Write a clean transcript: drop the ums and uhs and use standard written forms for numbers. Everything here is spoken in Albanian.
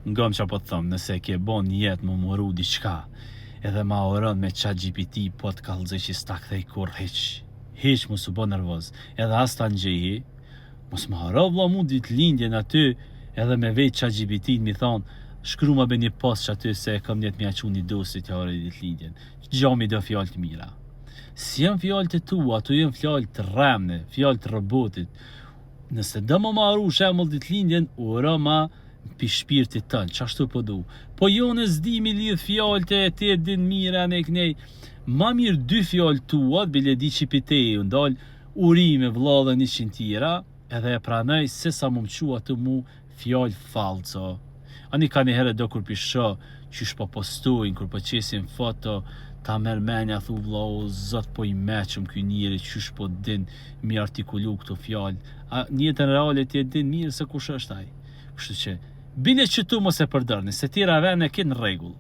Ngëm që po të thëmë, nëse ke bon jetë më moru diqka, edhe ma orën me ChatGPT, po të kallëzë që s'ta kthej kur hiq mos u bo nervoz, edhe as ta ngjehi, mos më haro vlla mu ditëlindjen aty, edhe me vetë ChatGPT mi thonë, shkru ma be një post që aty se kam njetë mi aqu një dosit ja ore ditëlindjen, gjami do fjallë të mira. Si janë fjallë të tua, ato janë fjallë të rremne, fjallë të robotit. Nëse do më marru shembull ditëlindjen, uro ma pi shpirtit tënë, qashtu po du. Po jo në zdi mi lidh fjallët e ti din mira me kënej, ma mirë 2 fjallë tua, bile di që pitej, ndalë urime vlla dhe 100 tjera, edhe e pranoj se sa më qua të mu fjallë falco. Ani ka një herë do kur pisho, qysh po postojnë, kur po qesin foto, ta merr menja, thu vlla o zot po i meqëm ky njeri, qysh po din mi artikulu këto fjallë. A njëtën reale ti e din mirë se kush është ai. Kështu që bile që tu mos e përdorni, se tjera vene ke në rregull.